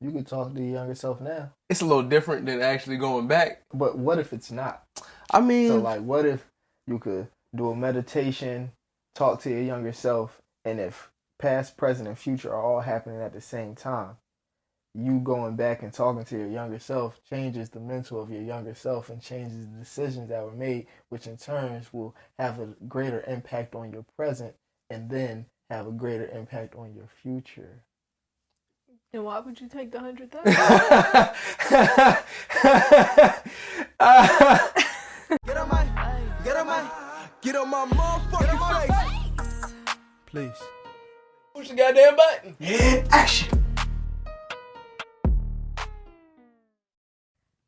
You could talk to your younger self now. It's a little different than actually going back. But what if it's not? I mean... So, like, what if you could do a meditation, talk to your younger self, and if past, present, and future are all happening at the same time, you going back and talking to your younger self changes the mental of your younger self and changes the decisions that were made, which in turn will have a greater impact on your present and then have a greater impact on your future. And why would you take the 100,000? Get on my motherfucking face. Please. Push the goddamn button. Action.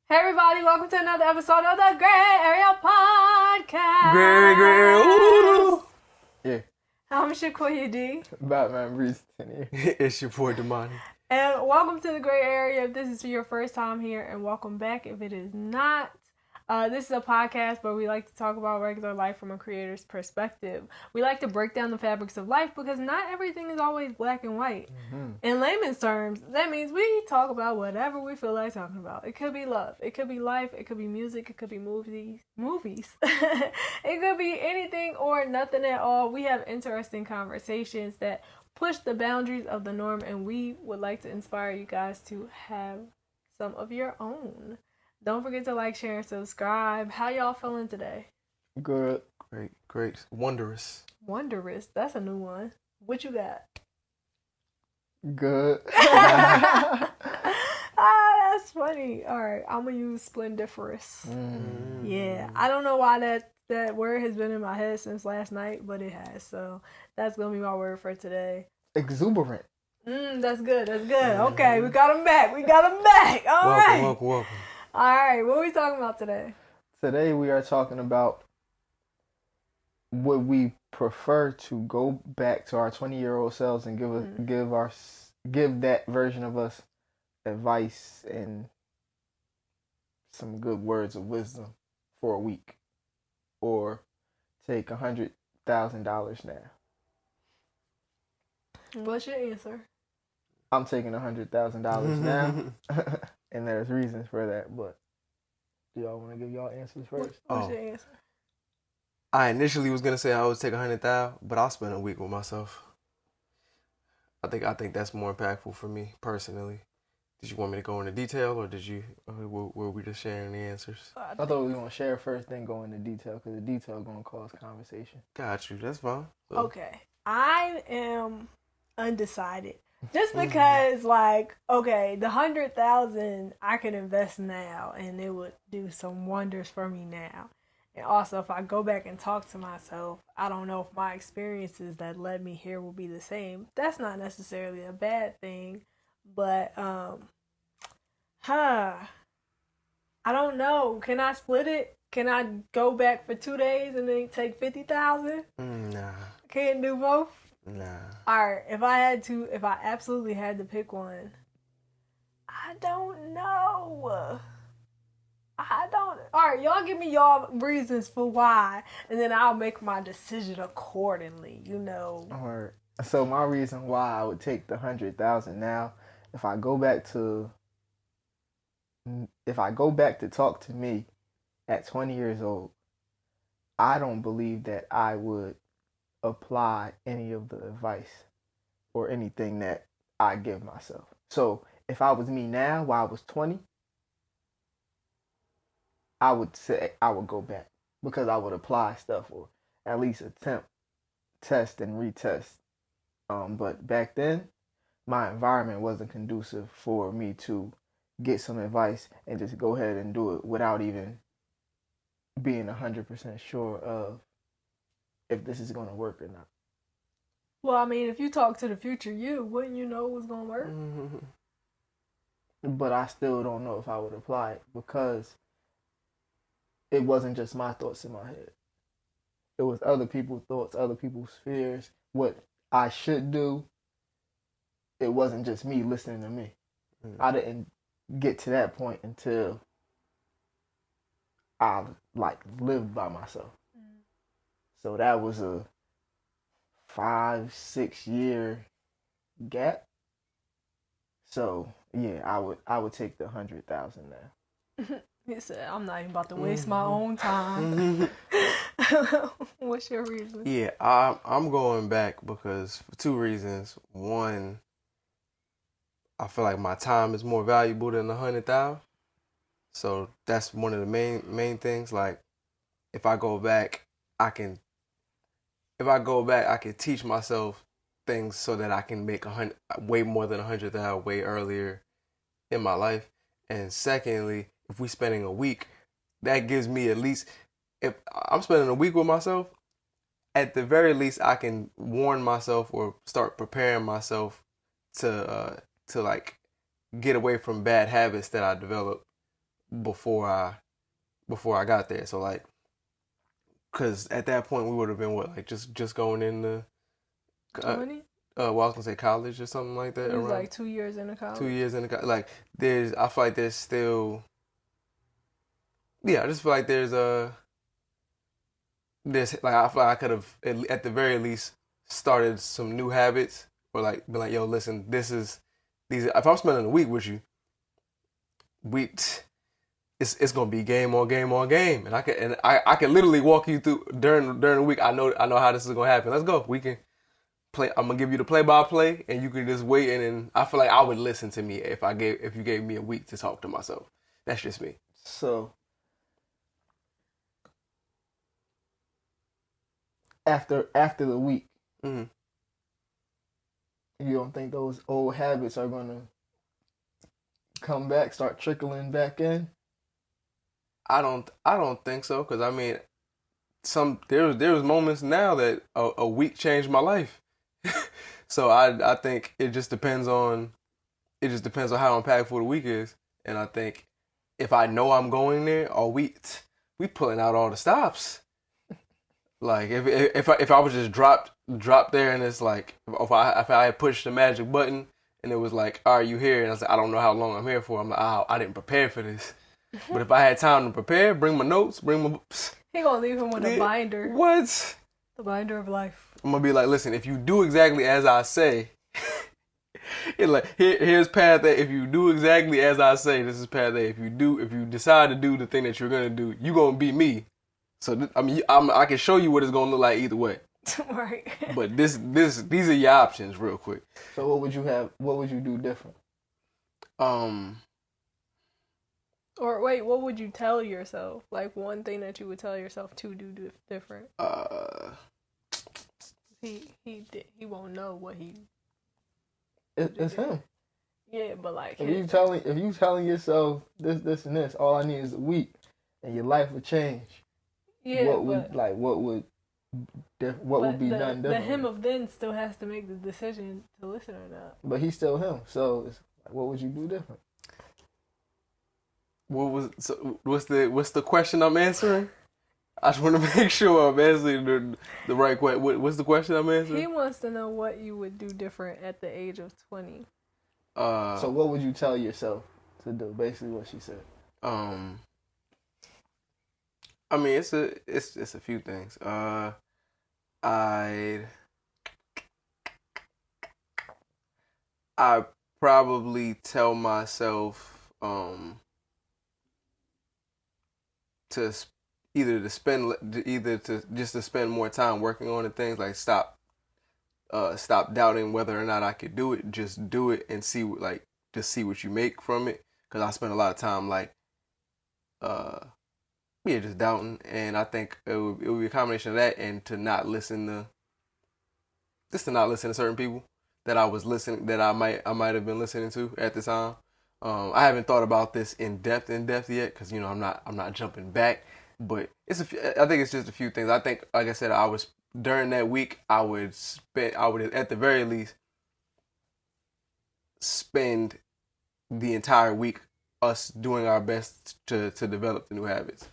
Hey everybody, welcome to another episode of the Grae Area podcast. Grae. Ooh. Yeah. I'm Shaquia D. Batman Breeze here. It's your boy Damani. And welcome to the Grae Area if this is your first time here, and welcome back if it is not. This is a podcast where we like to talk about regular life from a creator's perspective. We like to break down the fabrics of life because not everything is always black and white. Mm-hmm. In layman's terms, that means we talk about whatever we feel like talking about. It could be love, it could be life, it could be music, it could be movies. It could be anything or nothing at all. We have interesting conversations that push the boundaries of the norm, and we would like to inspire you guys to have some of your own. Don't forget to like, share, and subscribe. How y'all feeling today? Good. Great. Wondrous. Wondrous. That's a new one. What you got? Good. That's funny. All right, I'm going to use splendiferous. Yeah, I don't know why that word has been in my head since last night, but it has. So that's going to be my word for today. Exuberant. That's good. Okay, we got him back. All right. Welcome. All right, what are we talking about today? Today we are talking about would we prefer to go back to our 20-year-old selves and give that version of us advice and some good words of wisdom for a week, or take $100,000 now. What's your answer? I'm taking $100,000 now. And there's reasons for that, but do y'all want to give y'all answers first? What's your answer? I initially was gonna say I would take 100,000, but I'll spend a week with myself. I think that's more impactful for me personally. Did you want me to go into detail, or were we just sharing the answers? I thought we were gonna share first, then go into detail, because the detail is gonna cause conversation. Got you. That's fine. So. Okay, I am undecided. Just because, like, okay, the 100,000 I could invest now, and it would do some wonders for me now. And also, if I go back and talk to myself, I don't know if my experiences that led me here will be the same. That's not necessarily a bad thing, but I don't know. Can I split it? Can I go back for 2 days and then take 50,000? Nah. Can't do both. Nah. Alright, if I absolutely had to pick one, I don't know. Alright, y'all give me y'all reasons for why, and then I'll make my decision accordingly, Alright, so my reason why I would take the 100,000 now, if I go back to talk to me at 20 years old, I don't believe that I would apply any of the advice or anything that I give myself. So if I was me now while I was 20, I would say I would go back, because I would apply stuff, or at least attempt, test and retest. But back then, my environment wasn't conducive for me to get some advice and just go ahead and do it without even being 100% sure of if this is going to work or not. Well, I mean, if you talk to the future you, wouldn't you know what's going to work? But I still don't know if I would apply it, because it wasn't just my thoughts in my head. It was other people's thoughts, other people's fears, what I should do. It wasn't just me listening to me. I didn't get to that point until I lived by myself. So that was a 5-6 year gap. So Yeah, I would take the 100,000 now. He said, I'm not even about to waste my own time. What's your reason? Yeah, I'm going back because for two reasons. One, I feel like my time is more valuable than 100,000. So that's one of the main things. Like, if I go back, I can. If I go back, I can teach myself things so that I can make way more than 100,000 way earlier in my life. And secondly, if we spending a week, that gives me at least, if I'm spending a week with myself, at the very least I can warn myself or start preparing myself to like get away from bad habits that I developed before I got there. So like, cause at that point we would have been what, like just going into 20? I was gonna say college or something like that. It was around like 2 years into college. 2 years in the like I feel like there's still, I just feel like there's like I feel like I could have at the very least started some new habits, or like be like, yo, listen, these if I'm spending a week with you, it's gonna be game on game on game, and I can literally walk you through during the week. I know how this is gonna happen. Let's go. We can play. I'm gonna give you the play by play, and you can just wait. And then I feel like I would listen to me if you gave me a week to talk to myself. That's just me. So after the week, Mm-hmm. you don't think those old habits are gonna come back, start trickling back in? I don't think so, because I mean, there was moments now that a week changed my life. So I think it just depends on how impactful the week is, and I think if I know I'm going there, we pulling out all the stops. Like if I was just dropped there, and it's like if I had pushed the magic button and it was like, all right, you here, and I was like, I don't know how long I'm here for. I'm like, oh, I didn't prepare for this. But if I had time to prepare, bring my notes, He gonna leave him with a binder. What? The binder of life. I'm gonna be like, listen, if you do exactly as I say, it's like here's path A. If you do exactly as I say, this is path A. If you decide to do the thing that you're gonna do, you gonna be me. So I mean, I can show you what it's gonna look like either way. Right. But these are your options, real quick. So what would you have? What would you do different? Or wait, what would you tell yourself? Like one thing that you would tell yourself to do different. He won't know what he. It's him. Yeah, but like if you telling yourself this and this, all I need is a week, and your life would change. Yeah, what would be done different? The him of then still has to make the decision to listen or not. But he's still him. So it's like, what would you do different? What's the question I'm answering? I just want to make sure I'm answering the right question. What's the question I'm answering? He wants to know what you would do different at the age of 20. So what would you tell yourself to do? Basically, what she said. I mean, it's a few things. I'd probably tell myself to spend more time working on the things, like stop doubting whether or not I could do it. Just do it and see what you make from it. Because I spent a lot of time just doubting, and I think it would be a combination of that and to not listen to certain people that I might have been listening to at the time. I haven't thought about this in depth yet, because I'm not jumping back, but I think it's just a few things. I think, like I said, during that week I would at the very least spend the entire week us doing our best to develop the new habits.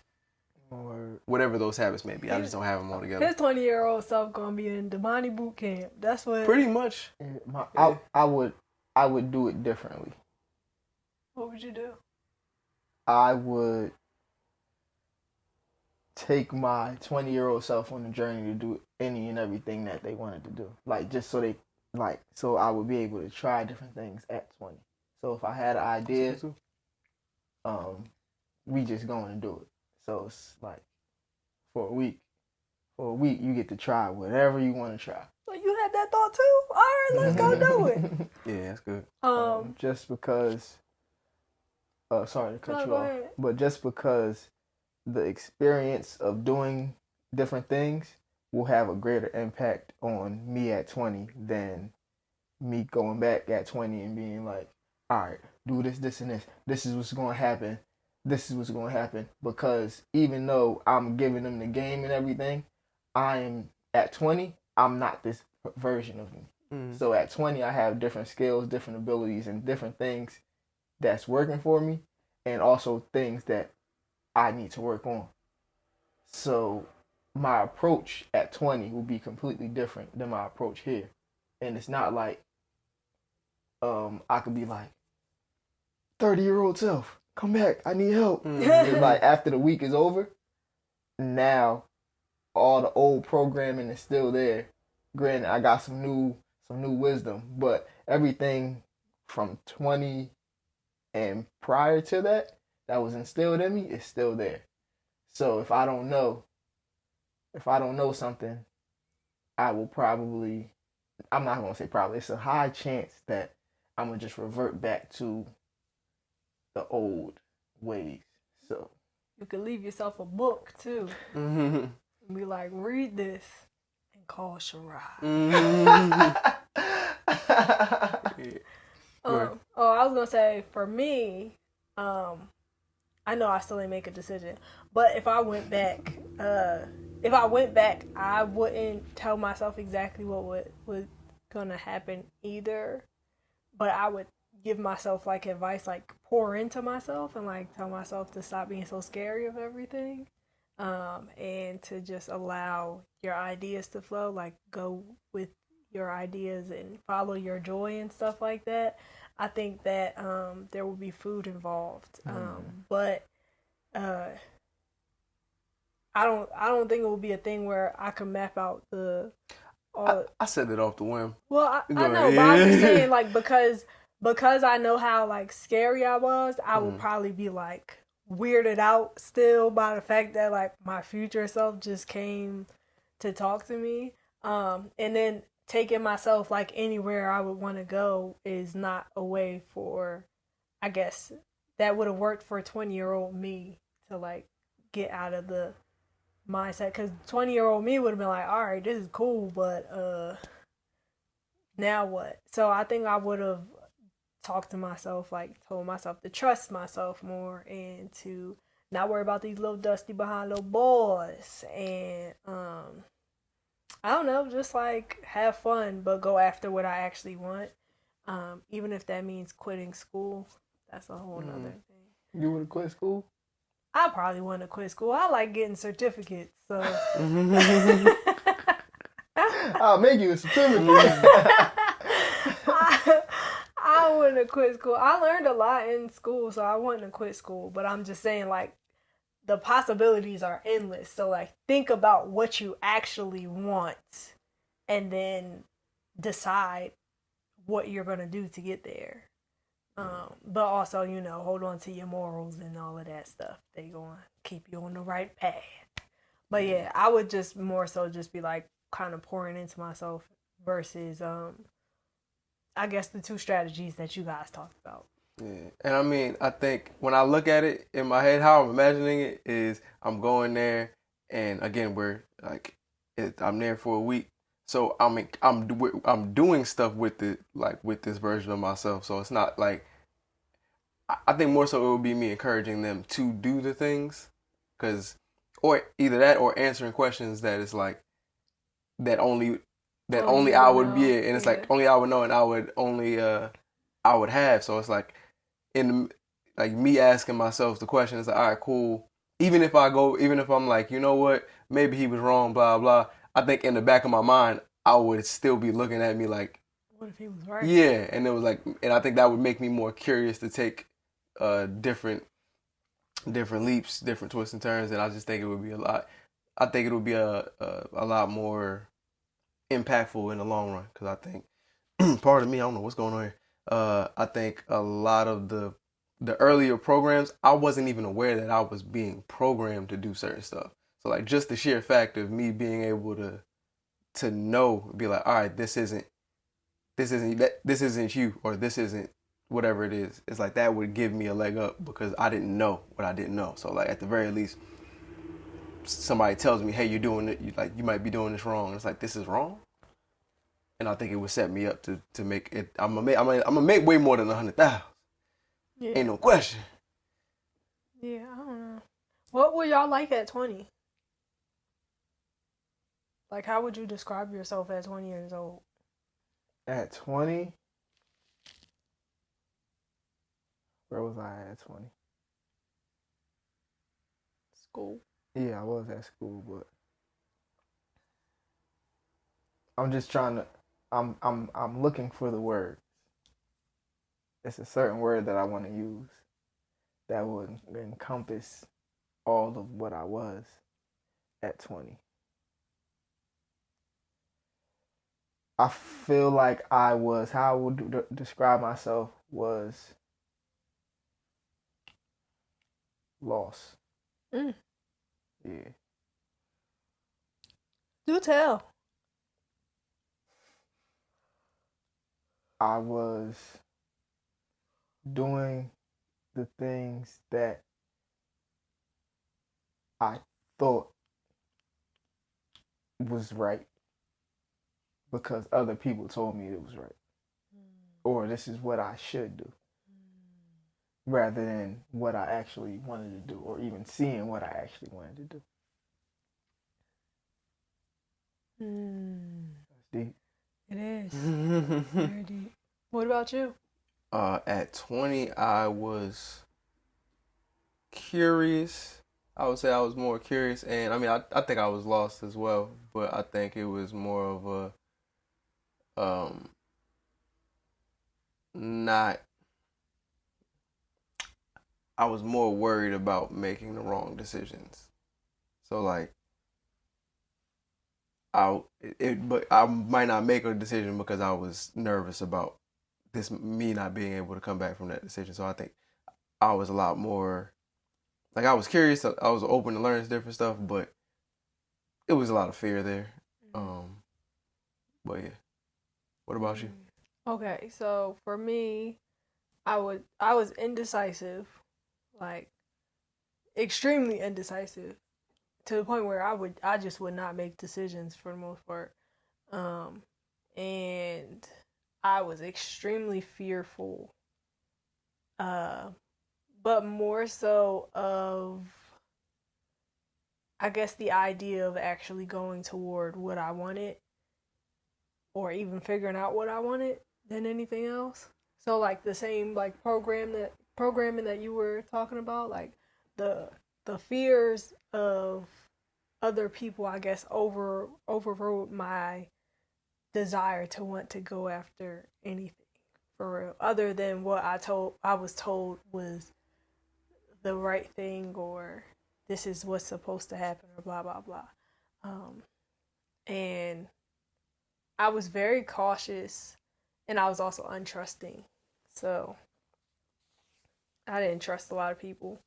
Or whatever those habits may be. I just don't have them all together. His 20-year-old self gonna be in Damani boot camp. That's what. Pretty much. I would do it differently. What would you do? I would take my 20-year-old self on a journey to do any and everything that they wanted to do. Like, just so I would be able to try different things at 20. So if I had an idea, we just going to do it. So it's like for a week. For a week, you get to try whatever you want to try. So you had that thought too? All right, let's go do it. Yeah, that's good. Just because, sorry to cut you go off, ahead. but just because the experience of doing different things will have a greater impact on me at 20 than me going back at 20 and being like, all right, do this, this, and this. This is what's going to happen. This is what's going to happen. Because even though I'm giving them the game and everything, I am at 20, I'm not this version of me. So at 20, I have different skills, different abilities, and different things that's working for me, and also things that I need to work on. So my approach at 20 will be completely different than my approach here. And it's not like I could be like, 30-year-old self, come back, I need help. It's like after the week is over, now all the old programming is still there. Granted, I got some new wisdom, but everything from 20 and prior to that was instilled in me is still there. So if I don't know something, I will probably, I'm not going to say probably, it's a high chance that I'm going to just revert back to the old ways. So You could leave yourself a book too. And be like, read this and call Shirai. I was gonna say for me, I know I still ain't make a decision, but if I went back, I wouldn't tell myself exactly what was gonna happen either, but I would give myself like advice, like pour into myself and like tell myself to stop being so scary of everything, and to just allow your ideas to flow, like go with your ideas and follow your joy and stuff like that. I think that there will be food involved, but I don't think it will be a thing where I can map out the. I said it off the whim. Well, I know, but I'm just saying, like, because I know how like scary I was, I would probably be like weirded out still by the fact that like my future self just came to talk to me, and then taking myself like anywhere I would want to go is not a way for, I guess, that would have worked for 20-year-old me to like get out of the mindset, because 20-year-old me would have been like, all right, this is cool, but now what? So I think I would have talked to myself, like told myself to trust myself more and to not worry about these little dusty behind little boys, and I don't know, just like have fun, but go after what I actually want. Even if that means quitting school, that's a whole nother thing. You would have quit school? I probably wouldn't have quit school. I like getting certificates, so I'll make you a certificate. I wouldn't have quit school. I learned a lot in school, so I wouldn't have quit school. But I'm just saying, like, the possibilities are endless. So, like, think about what you actually want and then decide what you're going to do to get there. But also, you know, hold on to your morals and all of that stuff. They going to keep you on the right path. But yeah, I would just more so just be like kind of pouring into myself versus, I guess, the two strategies that you guys talked about. Yeah, and I mean, I think when I look at it in my head, how I'm imagining it is I'm going there, and again, I'm there for a week, so I'm doing stuff with it, like with this version of myself. So it's not like, I think more so it would be me encouraging them to do the things, or either that or answering questions that is like that only I would be, and it's like only I would know, and I would only I would have. So it's like like me asking myself the question is like, all right, cool. Even if I'm like, you know what, maybe he was wrong, blah blah. I think in the back of my mind, I would still be looking at me like, what if he was right? Yeah, and it was like, and I think that would make me more curious to take different leaps, different twists and turns, and I just think it would be a lot. I think it would be a lot more impactful in the long run, because I think part of me, I don't know what's going on here. I think a lot of the earlier programs, I wasn't even aware that I was being programmed to do certain stuff. So like just the sheer fact of me being able to know, be like, all right, this isn't you, or this isn't whatever it is. It's like that would give me a leg up because I didn't know what I didn't know. So like at the very least, somebody tells me, hey, you're doing it, you might be doing this wrong. It's like, this is wrong. And I think it would set me up to make it. I'm gonna make way more than 100,000. Yeah. Ain't no question. Yeah, I don't know. What were y'all like at 20? Like, how would you describe yourself at 20 years old? At 20, where was I at 20? School. Yeah, I was at school, but I'm just trying to. I'm looking for the words. It's a certain word that I want to use that would encompass all of what I was at 20. I feel like I was, how I would describe myself was lost. Mm. Yeah. Do tell. I was doing the things that I thought was right because other people told me it was right. Or this is what I should do. Rather than what I actually wanted to do, or even seeing what I actually wanted to do. That's deep. It is. Very deep. What about you? At 20, I was curious. I would say I was more curious, and I mean, I think I was lost as well, but I think it was more of a not. I was more worried about making the wrong decisions. So like, but I might not make a decision because I was nervous about me not being able to come back from that decision. So I think I was a lot more, like, I was curious. I was open to learn different stuff, but it was a lot of fear there. But yeah. What about you? Okay, so for me, I was indecisive, like extremely indecisive, to the point where I just would not make decisions for the most part. And I was extremely fearful. But more so of, I guess, the idea of actually going toward what I wanted, or even figuring out what I wanted, than anything else. So like the same like programming that you were talking about, like the fears of other people, I guess, overrode my desire to want to go after anything for real, other than what I was told was the right thing, or this is what's supposed to happen, or blah blah blah. And I was very cautious, and I was also untrusting. So I didn't trust a lot of people.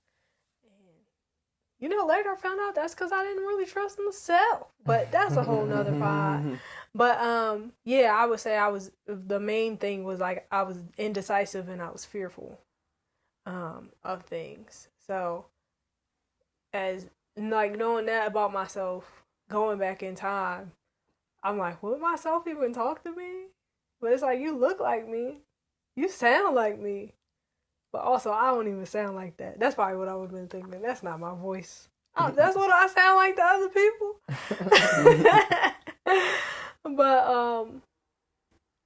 And later I found out that's because I didn't really trust myself. But that's a whole nother pod. But yeah, I would say the main thing was like I was indecisive and I was fearful of things. So as like knowing that about myself, going back in time, I'm like, would myself even talk to me? But it's like, you look like me. You sound like me. But also, I don't even sound like that. That's probably what I would have been thinking. That's not my voice. Oh, that's what I sound like to other people. But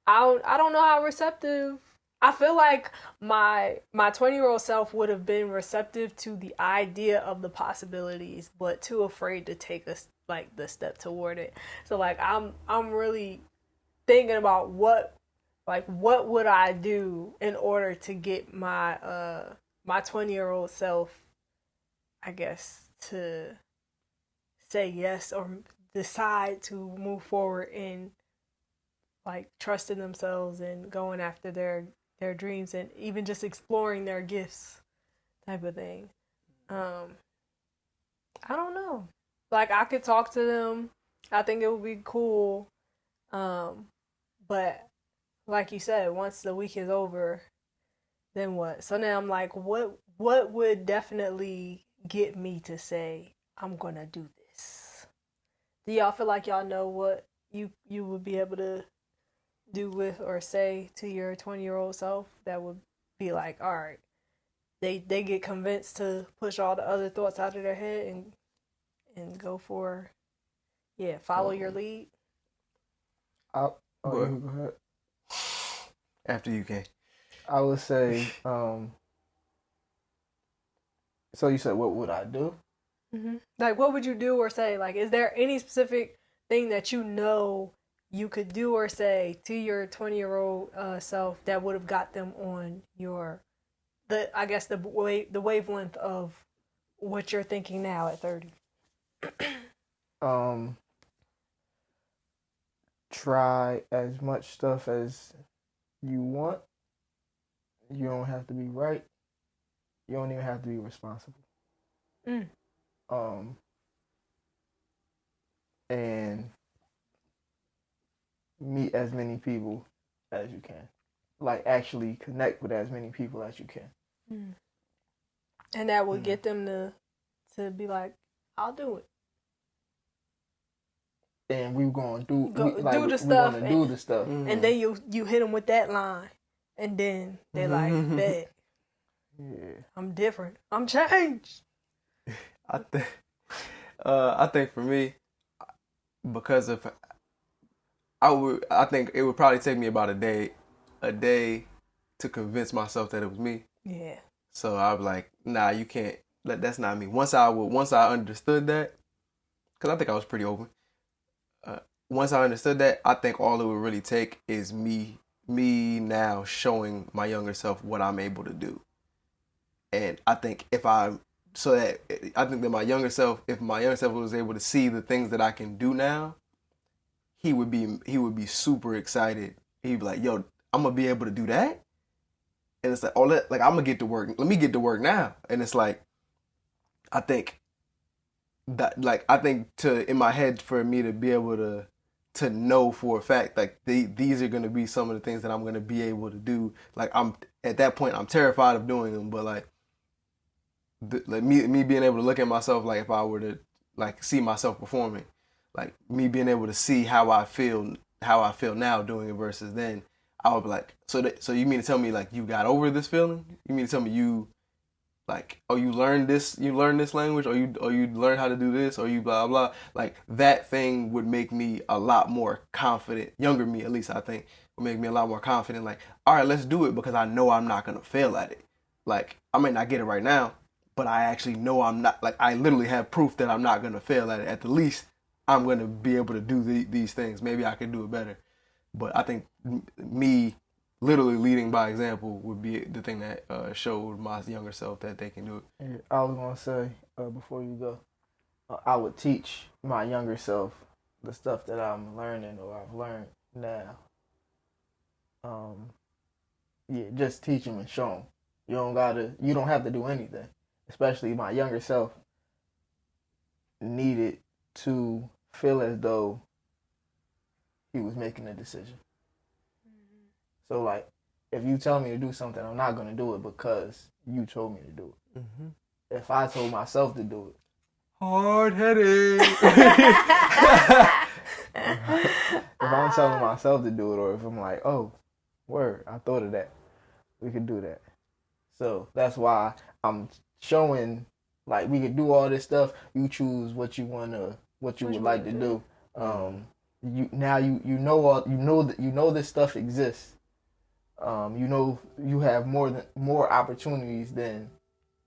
I don't know how receptive. I feel like my 20-year-old self would have been receptive to the idea of the possibilities, but too afraid to take the step toward it. So like I'm really thinking about what would I do in order to get my 20-year-old self, I guess, to say yes or decide to move forward in like trusting themselves and going after their their dreams and even just exploring their gifts type of thing. I don't know. Like, I could talk to them. I think it would be cool. But like you said, once the week is over, then what? So now I'm like, what would definitely get me to say I'm gonna do this? Do y'all feel like y'all know what you would be able to do with or say to your 20-year-old self that would be like, all right, they get convinced to push all the other thoughts out of their head and go for, follow your lead? You go ahead. After you can. I would say, so you said, what would I do? Mm-hmm. Like, what would you do or say? Like, is there any specific thing that you know you could do or say to your 20-year-old self that would have got them on the wavelength of what you're thinking now at 30? Try as much stuff as you want. You don't have to be right. You don't even have to be responsible. And meet as many people as you can. Like, actually connect with as many people as you can. And that would get them to be like, I'll do it. And we're going to do the stuff. And then you hit them with that line. And then they're like, bet. Yeah. I'm different. I'm changed. I think for me, because of I think it would probably take me about a day to convince myself that it was me. Yeah. So I was like, nah, you can't. That's not me. Once I understood that, because I think I was pretty open. Once I understood that, I think all it would really take is me now showing my younger self what I'm able to do. And I think if my younger self was able to see the things that I can do now, he would be super excited. He'd be like, yo, I'm gonna be able to do that. And it's like, I'm gonna get to work. Let me get to work now. And it's like, I think in my head, for me to be able to know for a fact, like these are gonna be some of the things that I'm gonna be able to do. Like, I'm at that point, I'm terrified of doing them, but like me being able to look at myself, like if I were to like see myself performing, like me being able to see how I feel now doing it versus then, I would be like, so you mean to tell me like you got over this feeling? You mean to tell me you like, oh, you learned this language, or you learned how to do this, or you blah blah. Like, that thing would make me a lot more confident. Younger me, at least, I think, would make me a lot more confident. Like, all right, let's do it, because I know I'm not gonna fail at it. Like, I may not get it right now, but I actually know I'm not. Like, I literally have proof that I'm not gonna fail at it. At the least, I'm gonna be able to do these things. Maybe I can do it better. But I think me literally leading by example would be the thing that showed my younger self that they can do it. I was gonna say, before you go, I would teach my younger self the stuff that I'm learning or I've learned now. Just teach them and show them. You don't have to do anything. Especially my younger self needed to feel as though he was making a decision. So, like, if you tell me to do something, I'm not going to do it because you told me to do it. If I told myself to do it. Hard-headed. If I'm telling myself to do it, or if I'm like, oh, word, I thought of that, we could do that. So that's why I'm showing, like, we could do all this stuff. You choose what you would like to do. You know this stuff exists. You have more opportunities than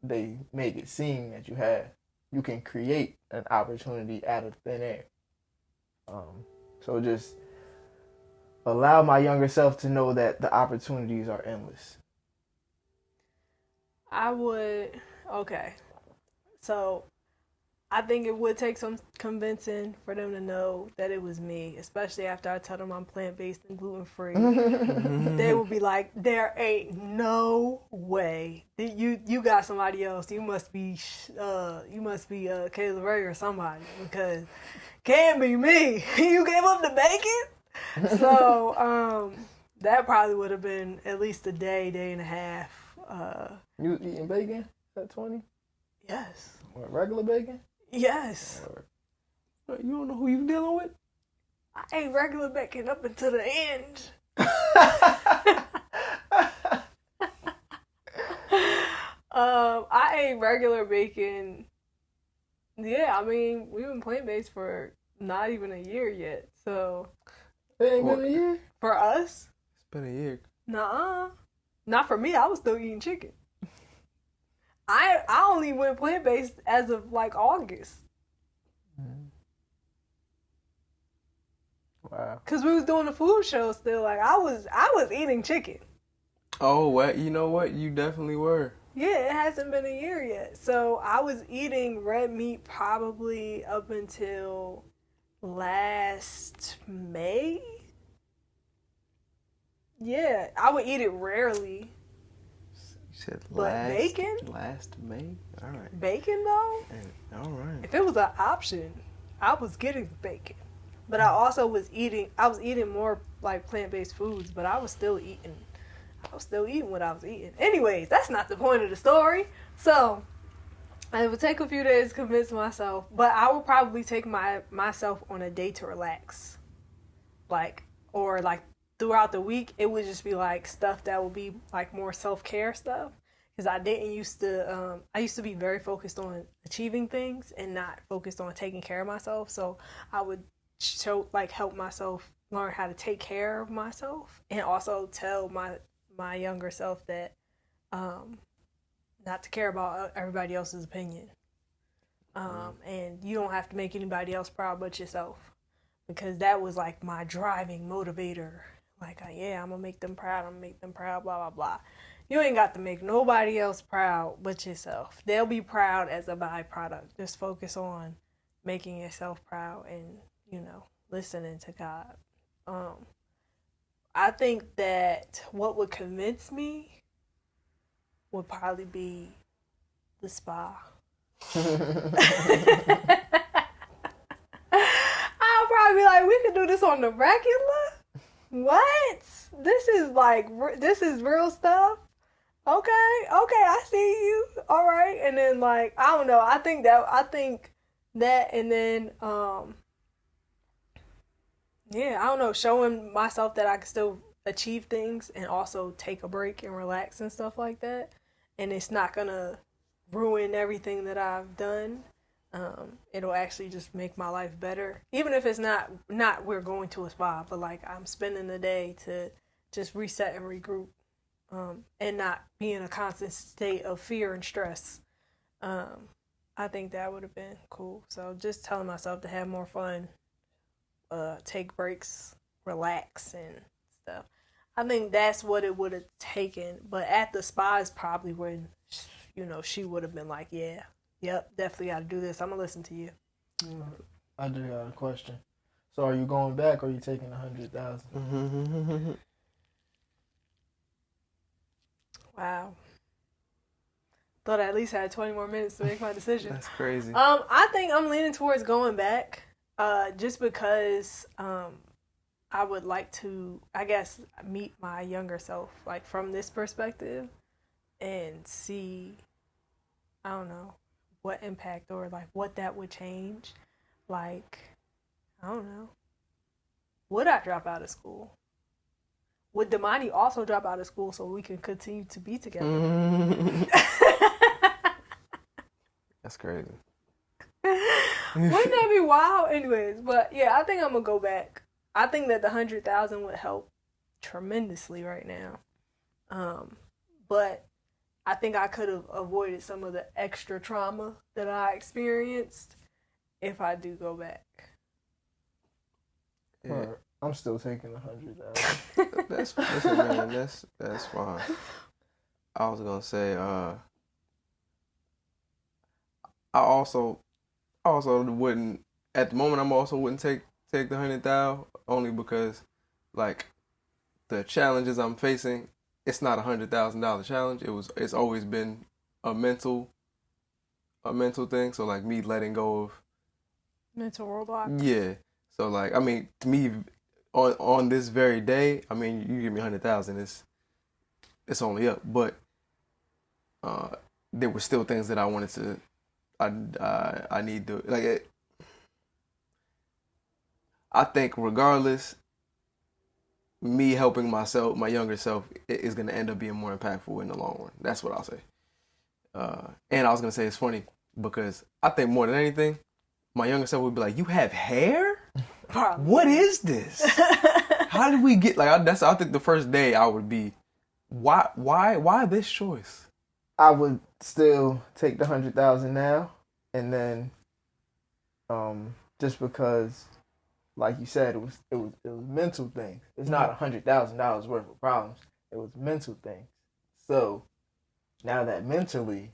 they make it seem that you have. You can create an opportunity out of thin air. So just allow my younger self to know that the opportunities are endless. I would, okay. So I think it would take some convincing for them to know that it was me, especially after I tell them I'm plant-based and gluten-free. They will be like, there ain't no way. You got somebody else. You must be Kayla Ray or somebody, because can't be me. You gave up the bacon? So, that probably would have been at least a day and a half. You was eating bacon at 20? Yes. What, regular bacon? Yes. You don't know who you dealing with? I ate regular bacon up until the end. I ate regular bacon. Yeah, I mean, we've been plant-based for not even a year yet, so. It ain't been a year? For us? It's been a year. Nuh-uh. Not for me. I was still eating chicken. I only went plant-based as of like August. Wow. Cause we was doing the food show still. Like I was eating chicken. Oh, what? You know what? You definitely were. Yeah, it hasn't been a year yet. So I was eating red meat probably up until last May. Yeah, I would eat it rarely. You said bacon? Last May? All right. Bacon though? All right. If it was an option, I was getting bacon. But I also was eating more like plant-based foods, but I was still eating what I was eating. Anyways, that's not the point of the story. So it would take a few days to convince myself, but I would probably take myself on a day to relax. Or throughout the week, it would just be like stuff that would be like more self-care stuff. Because I used to be very focused on achieving things and not focused on taking care of myself. So I would help myself learn how to take care of myself, and also tell my younger self that not to care about everybody else's opinion, and you don't have to make anybody else proud but yourself, because that was like my driving motivator. Like, yeah, I'm gonna make them proud, blah blah blah. You ain't got to make nobody else proud but yourself. They'll be proud as a byproduct. Just focus on making yourself proud and, listening to God. I think that what would convince me would probably be the spa. I'll probably be like, we could do this on the regular? What? This is real stuff? Okay, I see you. All right. And then I don't know. I think that and then yeah, I don't know, showing myself that I can still achieve things and also take a break and relax and stuff like that. And it's not gonna ruin everything that I've done. It'll actually just make my life better. Even if it's not we're going to a spa, but I'm spending the day to just reset and regroup. And not be in a constant state of fear and stress. I think that would have been cool. So just telling myself to have more fun, take breaks, relax and stuff. I think that's what it would have taken. But at the spa is probably when, she would have been like, yeah, yep, definitely got to do this. I'm going to listen to you. I just got a question. So are you going back or are you taking 100,000? Wow. Thought I at least had 20 more minutes to make my decision. That's crazy. I think I'm leaning towards going back, just because I would like to, I guess, meet my younger self, from this perspective, and see, I don't know, what impact or what that would change. I don't know. Would I drop out of school? Would Damani also drop out of school so we can continue to be together? That's crazy. Wouldn't that be wild? Anyways, but yeah, I think I'm gonna go back. I think that the 100,000 would help tremendously right now. But I think I could have avoided some of the extra trauma that I experienced if I do go back. Yeah. I'm still taking 100,000. That's fine. I was gonna say, I also I also wouldn't at the moment. I'm also wouldn't take the 100,000 only because like the challenges I'm facing. It's not $100,000 challenge. It's always been a mental thing. So like me letting go of Mental roadblocks. yeah. So like I mean to me on this very day, I mean you give me 100,000, it's only up. But there were still things that I wanted to I need to like. I think regardless, me helping myself, my younger self, is gonna end up being more impactful in the long run. That's what I'll say. And I was gonna say it's funny because I think more than anything, my younger self would be like, "You have hair? Probably. What is this? How did we get like?" I think the first day I would be, why this choice? I would still take the 100,000 now, and then, just because, like you said, it was mental things. It's not $100,000 worth of problems. It was mental things. So now that mentally,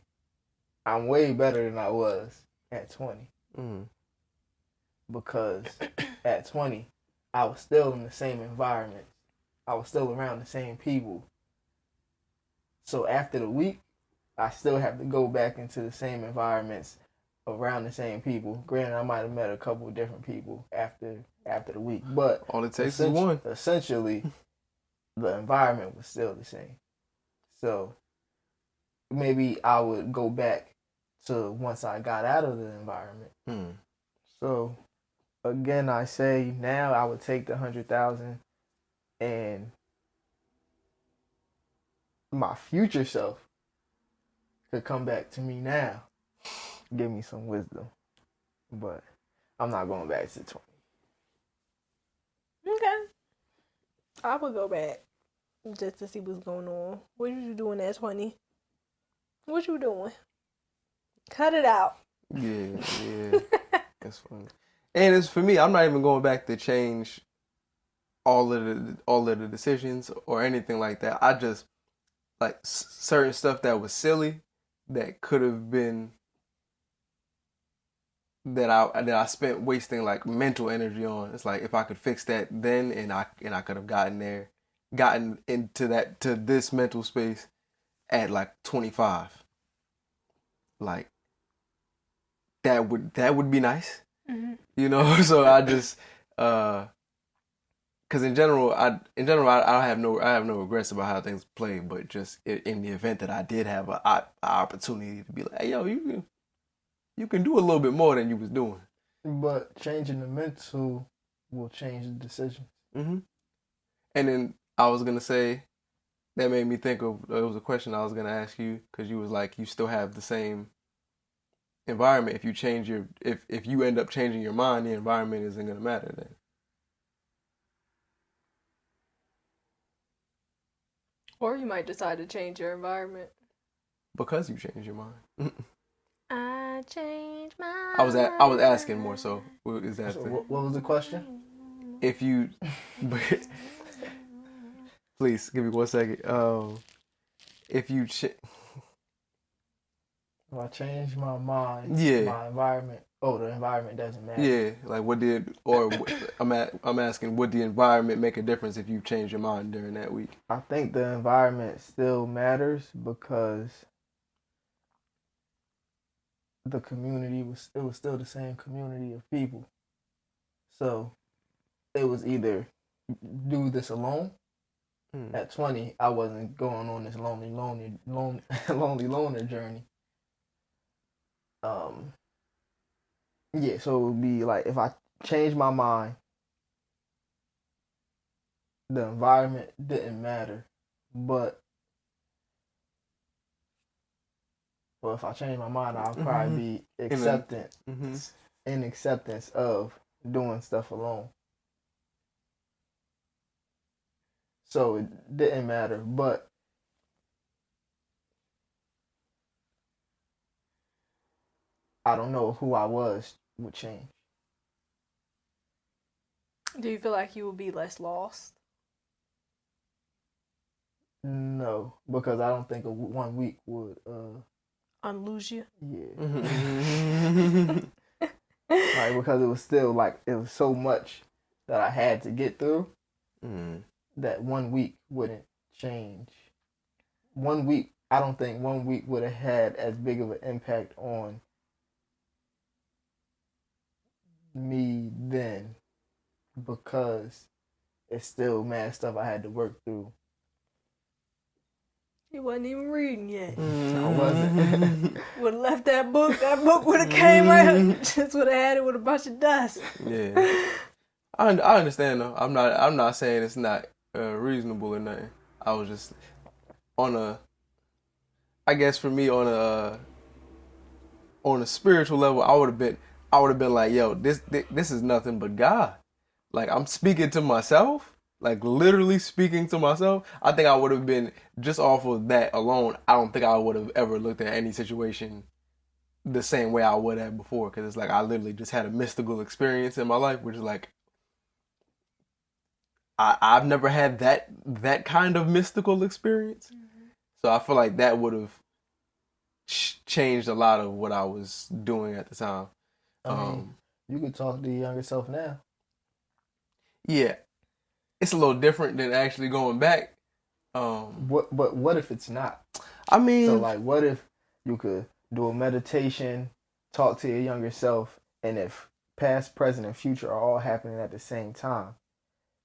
I'm way better than I was at 20. Because at 20, I was still in the same environment. I was still around the same people. So after the week, I still have to go back into the same environments around the same people. Granted, I might have met a couple of different people after the week, but all it takes is one. Essentially, the environment was still the same. So maybe I would go back to once I got out of the environment. So again, I say now I would take the 100,000, and my future self could come back to me now, give me some wisdom, but I'm not going back to 20. Okay. I would go back just to see what's going on. What you doing at 20? What you doing? Cut it out. Yeah. That's funny. And it's for me, I'm not even going back to change all of the decisions or anything like that. I just like certain stuff that was silly that could have been that I spent wasting like mental energy on. It's like if I could fix that then and I could have gotten into to this mental space at like 25. Like that would be nice. You know, so I just because in general I have no regrets about how things played, but just in the event that I did have an opportunity to be like, hey, yo, you can do a little bit more than you was doing. But changing the mental will change the decisions. And then I was gonna say that made me think of it was a question I was gonna ask you because you was like you still have the same environment. If you change if you end up changing your mind, the environment isn't gonna matter then. Or you might decide to change your environment. Because you changed your mind. I changed my I was asking more so. Is that so what was the question? If you please give me 1 second. If you if I change my mind, yeah, my environment. Oh, the environment doesn't matter. Yeah, like I'm asking, would the environment make a difference if you change your mind during that week? I think the environment still matters because the community was still the same community of people. So it was either do this alone. At 20, I wasn't going on this lonely loner journey. Yeah, so it would be like if I changed my mind, the environment didn't matter, but if I change my mind, I'll probably be in acceptance of doing stuff alone. So it didn't matter, but I don't know if who I was would change. Do you feel like you will be less lost? No, because I don't think 1 week would unlose you? Yeah. Like, because it was still like, it was so much that I had to get through that 1 week wouldn't change. 1 week, I don't think 1 week would have had as big of an impact on me then, because it's still mad stuff I had to work through. He wasn't even reading yet. I wasn't. Would have left that book. That book would have came right. Just would have had it with a bunch of dust. Yeah, I understand though. I'm not saying it's not reasonable or nothing. I was just on a, I guess for me on a spiritual level, I would have been like, yo, this is nothing but God. Like, I'm speaking to myself. Like, literally speaking to myself. I think I would have been, just off of that alone, I don't think I would have ever looked at any situation the same way I would have before. Because it's like, I literally just had a mystical experience in my life, which is like, I've never had that kind of mystical experience. So I feel like that would have changed a lot of what I was doing at the time. You could talk to your younger self now. Yeah. It's a little different than actually going back. But what if it's not? I mean, so like, what if you could do a meditation, talk to your younger self, and if past, present, and future are all happening at the same time,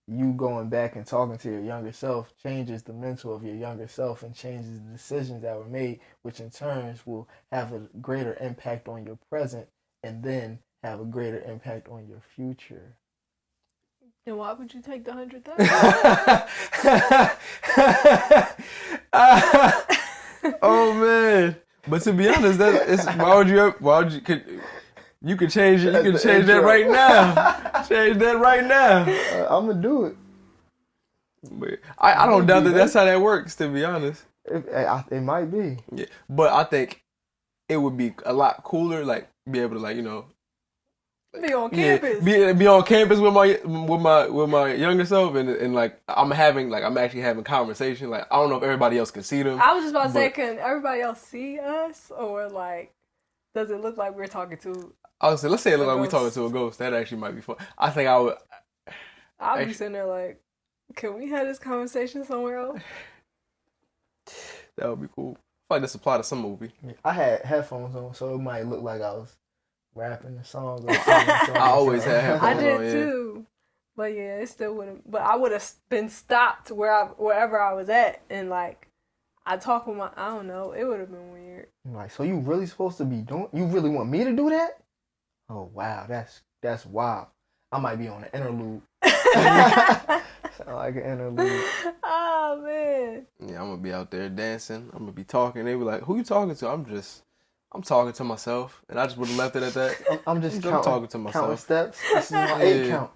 you going back and talking to your younger self changes the mental of your younger self and changes the decisions that were made, which in turns will have a greater impact on your present and then have a greater impact on your future. Then why would you take the 100,000? Oh man! But to be honest, you could change it. You could change that right now. Change that right now. I'm gonna do it. But I don't doubt that that's how that works. To be honest, it might be. Yeah, but I think it would be a lot cooler, like be able to be on campus. Be on campus with my younger self, and like I'm actually having conversation. Like, I don't know if everybody else can see them. I was just about to say, can everybody else see us, or like, does it look like we're talking to? I was saying, let's say it look like we're talking to a ghost. That actually might be fun. I think I would. I'll be sitting there like, can we have this conversation somewhere else? That would be cool. I feel like this apply to some movie. I had headphones on, so it might look like I was rapping the song or singing. I always had headphones on. I did too. But yeah, it still wouldn't. But I would have been stopped wherever I was at, and like, I talk with my, I don't know, it would have been weird. Like, so you really supposed to be doing? You really want me to do that? Oh wow, that's wild. I might be on an interlude. Sound like an interlude. Oh man. Yeah, I'm gonna be out there dancing. I'm gonna be talking. They be like, "Who you talking to?" I'm talking to myself, and I just would have left it at that. I'm just talking to myself. Counting steps. This is my 8 count.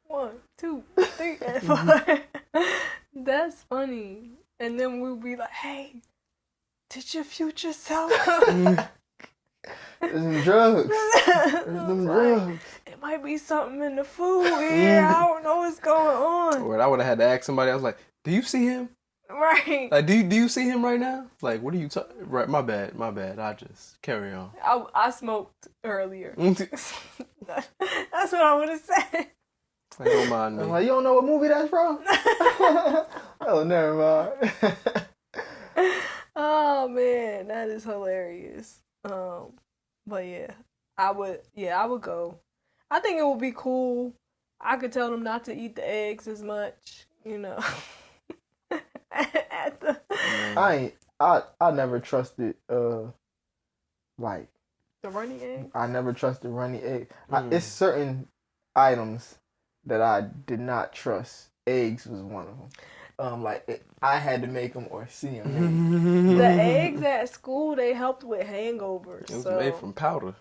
1, 2, 3, and 4. That's funny. And then we'll be like, "Hey, did your future self come?" There's some drugs. There's some drugs. It might be something in the food here. I don't know what's going on. Or I would have had to ask somebody. I was like, "Do you see him? Right. Like, do you see him right now? Like, what are you talking? Right, my bad. I just carry on." I smoked earlier. That's what I would have said. Like, don't mind me. I'm like, you don't know what movie that's from? Oh, never mind. Oh man, that is hilarious. But yeah, I would go. I think it would be cool. I could tell them not to eat the eggs as much, I never trusted like the runny egg. I never trusted runny egg. It's certain items that I did not trust. Eggs was one of them. I had to make them or see them. The eggs at school, they helped with hangovers. It was made from powder.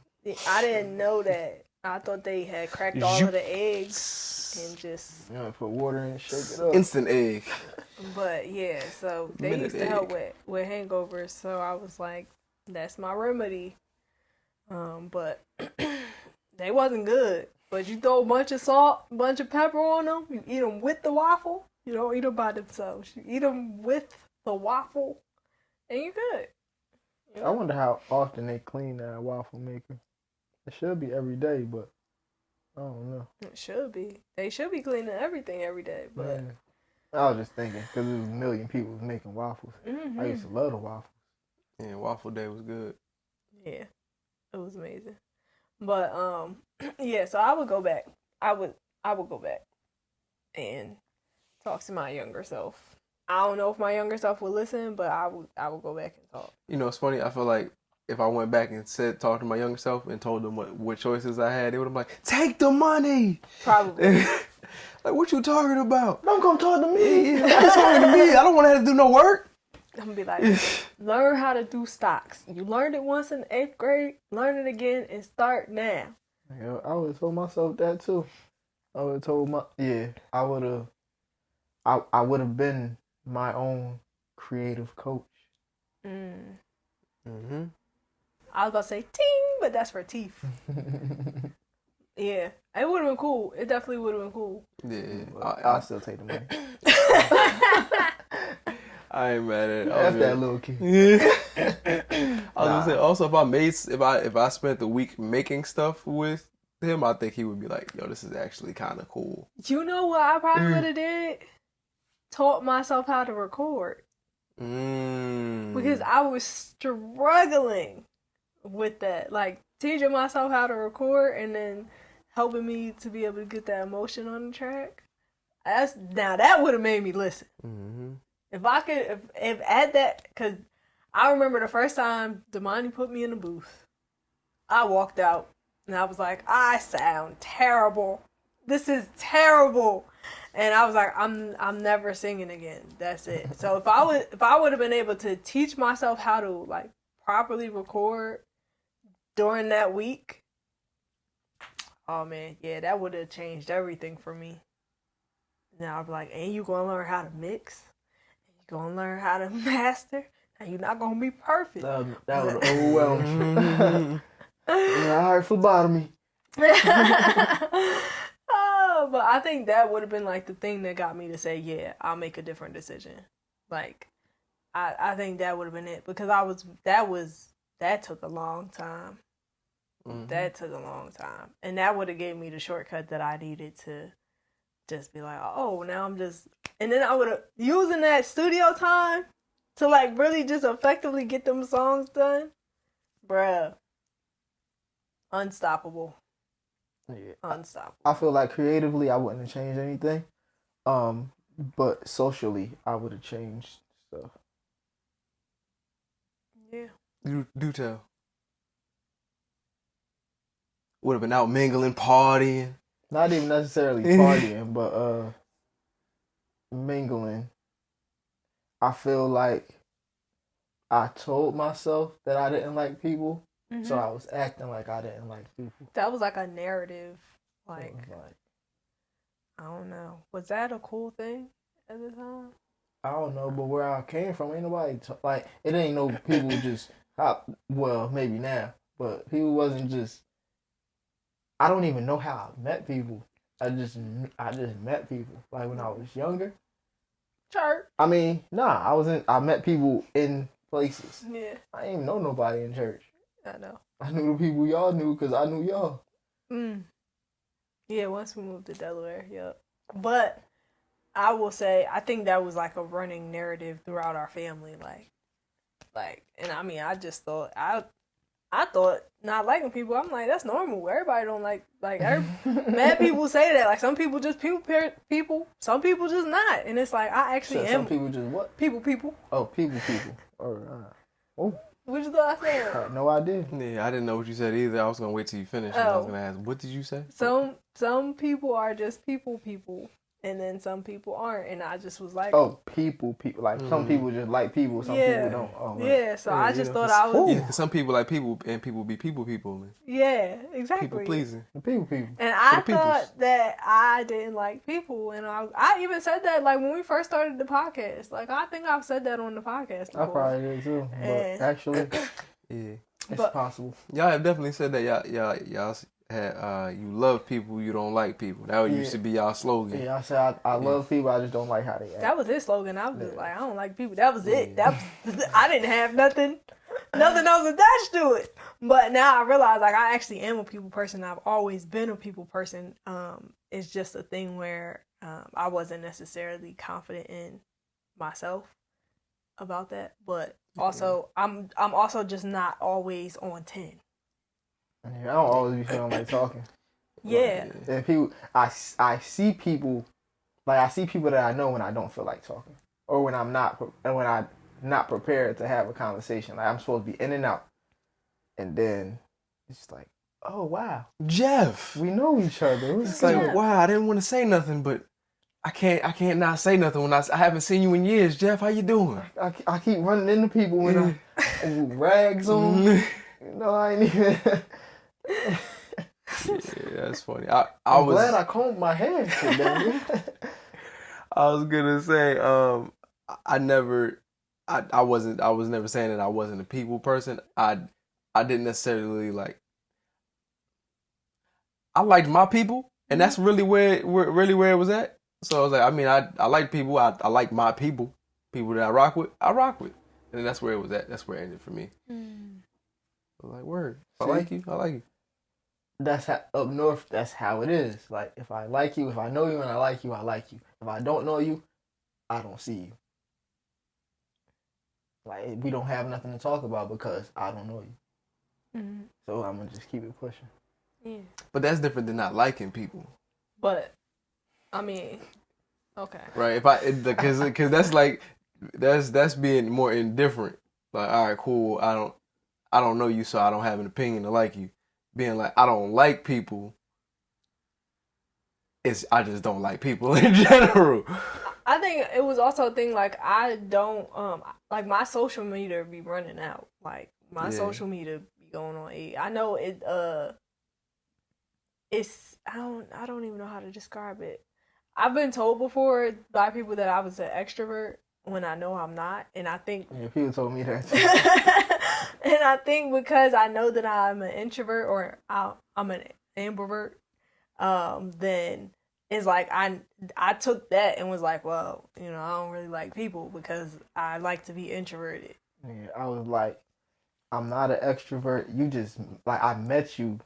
I didn't know that. I thought they had cracked all of the eggs and just put water in, shake it up. Instant egg. But yeah, so they used to help with hangovers. So I was like, that's my remedy. But they wasn't good. But you throw a bunch of salt, a bunch of pepper on them. You eat them with the waffle. You don't eat them by themselves. You eat them with the waffle, and you're good. I wonder how often they clean that waffle maker. It should be every day, but I don't know. It should be. They should be cleaning everything every day, but. Man. I was just thinking, because there was a million people was making waffles. Mm-hmm. I used to love the waffles. Yeah, waffle day was good. Yeah, it was amazing. But yeah. So I would go back. I would go back and talk to my younger self. I don't know if my younger self would listen, but I would go back and talk. You know, it's funny. I feel like if I went back and talked to my younger self and told them what choices I had, they would have been like, take the money. Probably. Like, what you talking about? Don't come talk to me. Don't talk to me. I don't want to have to do no work. I'm gonna be like, learn how to do stocks. You learned it once in the 8th grade, learn it again and start now. Yeah, I would have told myself that too. I would have told I would have been my own creative coach. Mm-hmm. I was about to say ting, but that's for teeth. Yeah, it would have been cool. It definitely would have been cool. Yeah, I'll still take the money. I ain't mad at it. That's that little kid. I was gonna say also if I spent the week making stuff with him, I think he would be like, yo, this is actually kind of cool. You know what I probably would have did? Taught myself how to record. Because I was struggling with that. Like, teaching myself how to record and then helping me to be able to get that emotion on the track. Now that would have made me listen. Mm-hmm. If I could, if at that, because I remember the first time Damani put me in the booth, I walked out and I was like, I sound terrible. This is terrible. And I was like, I'm never singing again. That's it. So if I would have been able to teach myself how to like properly record during that week, oh man, yeah, that would have changed everything for me. Now I'd be like, and you gonna learn how to mix, and you gonna learn how to master, and you're not gonna be perfect. That would overwhelm you. All right, phlebotomy. Oh, but I think that would have been like the thing that got me to say, yeah, I'll make a different decision. Like, I think that would have been it, because that took a long time. Mm-hmm. That took a long time, and that would have gave me the shortcut that I needed to just be like, oh, now I'm just, and then I would have using that studio time to like really just effectively get them songs done, bruh. Unstoppable. Yeah. Unstoppable. I feel like creatively I wouldn't have changed anything, but socially I would have changed stuff. Yeah. Do tell. Would have been out mingling, partying. Not even necessarily partying, but mingling. I feel like I told myself that I didn't like people, so I was acting like I didn't like people. That was like a narrative. Like, I don't know. Was that a cool thing at the time? I don't know, but where I came from, ain't nobody like it. Ain't no people just well, maybe now, but people wasn't just. I don't even know how I met people. I just met people. Like when I was younger. Church. I mean, I met people in places. Yeah. I didn't even know nobody in church. I know. I knew the people y'all knew because I knew y'all. Yeah, once we moved to Delaware, yep. But I will say, I think that was like a running narrative throughout our family. Like, and I mean, I just thought, I thought not liking people, I'm like, that's normal. Everybody don't like mad people say that. Like, some people just people, some people just not. And it's like, I actually am. Some people just what? People. Oh, people. Oh. What you thought I said? I had no idea. Yeah, I didn't know what you said either. I was going to wait till you finished. And I was going to ask, what did you say? Some people are just people. And then some people aren't, and I just was like, oh, people. Like some people just like people, some people don't. Oh, right. Yeah, so I just thought I was. Yeah, some people like people, and people be people. Man. Yeah, exactly. People pleasing. People. And I thought that I didn't like people, and I even said that like when we first started the podcast. Like I think I've said that on the podcast before. I probably did too, but actually, yeah, it's possible. Y'all have definitely said that. Y'all had you love people, you don't like people. That used to be y'all slogan. Yeah, I said I love people, I just don't like how they act. That was his slogan. I was just like, I don't like people. That was it. That was, I didn't have nothing else attached to it. But now I realize like I actually am a people person. I've always been a people person. It's just a thing where I wasn't necessarily confident in myself about that. But also I'm also just not always on 10. Yeah, I don't always be feeling like talking. Yeah. And people, I see people, like I see people that I know when I don't feel like talking, or when I'm not prepared to have a conversation. Like I'm supposed to be in and out, and then it's like, oh wow, Jeff, we know each other. It's like, wow, I didn't want to say nothing, but I can't not say nothing when I haven't seen you in years. Jeff, how you doing? I keep running into people when I'm with rags on. You know, I ain't even. Yeah, that's funny. I'm glad I combed my hair today. I was gonna say, I was never saying that I wasn't a people person. I didn't necessarily like. I liked my people, and that's really where it was at. So I was like, I mean, I like people. I like my people that I rock with, and that's where it was at. That's where it ended for me. I was like, word. I like you. I like you. That's how, up north. That's how it is. Like if I like you, if I know you and I like you, I like you. If I don't know you, I don't see you. Like we don't have nothing to talk about because I don't know you. So I'm gonna just keep it pushing. Yeah. But that's different than not liking people. But I mean, okay. Right. Because that's like that's being more indifferent. Like, all right, cool. I don't know you, so I don't have an opinion to like you. Being like, I don't like people. I just don't like people in general. I think it was also a thing like I don't like my social media be running out. Like my social media be going on 8. I know it it's I don't even know how to describe it. I've been told before by people that I was an extrovert when I know I'm not, and I think people told me that too. and I think because I know that I'm an introvert or I'm an ambivert, then it's like I took that and was like, well, you know, I don't really like people because I like to be introverted. Yeah, I was like, I'm not an extrovert. You just like I met you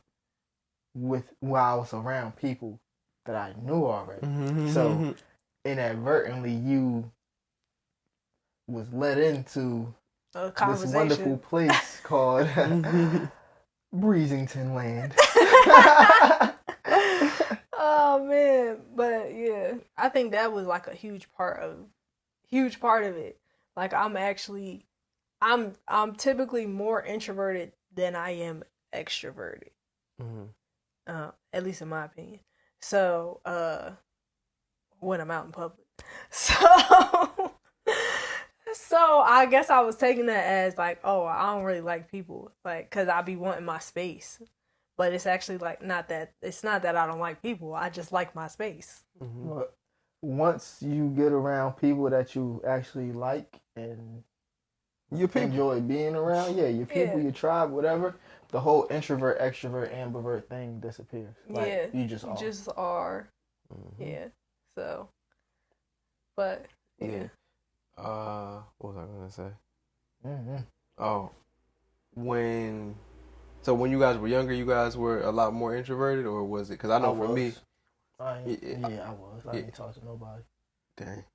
while I was around people that I knew already. So inadvertently, you was led into this wonderful place called Breezington Land. Oh man, but yeah, I think that was like a huge part of it. Like I'm typically more introverted than I am extroverted. At least in my opinion. So, when I'm out in public. So I guess I was taking that as like, oh, I don't really like people, like, cause I be wanting my space. But it's actually like not that. It's not that I don't like people. I just like my space. But once you get around people that you actually like and you enjoy being around, your people, your tribe, whatever, the whole introvert, extrovert, ambivert thing disappears. Like, you just are. Yeah. So, but yeah. What was I gonna say? Oh, when you guys were younger, you guys were a lot more introverted, or was it? Because I know for me, I was. I didn't talk to nobody. Dang.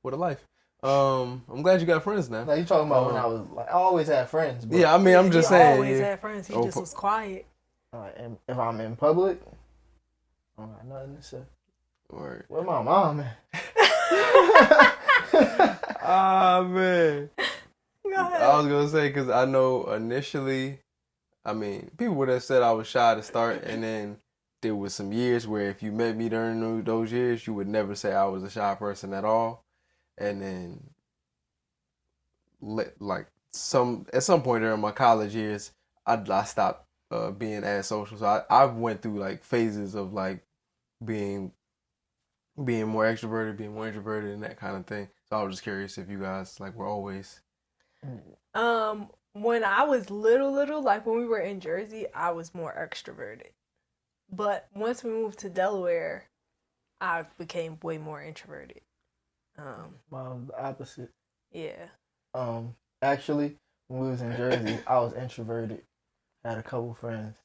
What a life. I'm glad you got friends now. Now you talking about when I was like, I always had friends. But yeah, I mean, I'm just saying. Always had friends. He just was quiet. And if I'm in public, I don't got nothing to say. Word. Where my mom at? Ah, man. Go ahead. I was going to say, because I know initially, I mean, people would have said I was shy to start, and then there was some years where if you met me during those years, you would never say I was a shy person at all. And then, like, at some point during my college years, I stopped being as social. So I went through, like, phases of, like, being more extroverted, being more introverted, and that kind of thing. So I was just curious if you guys like were always. When I was little, like when we were in Jersey, I was more extroverted. But once we moved to Delaware, I became way more introverted. Mine was the opposite. Yeah. Actually, when we was in Jersey, I was introverted had a couple friends.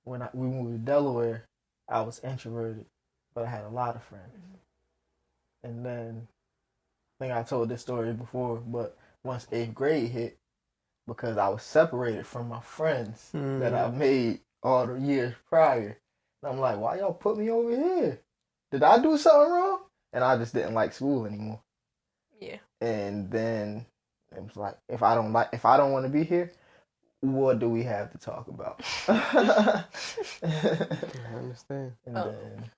When we moved to Delaware, I was introverted, but I had a lot of friends. And then, I think I told this story before, but once 8th grade hit, because I was separated from my friends that I made all the years prior, and I'm like, why y'all put me over here? Did I do something wrong? And I just didn't like school anymore. Yeah. And then it was like, if I don't want to be here, what do we have to talk about? I understand. And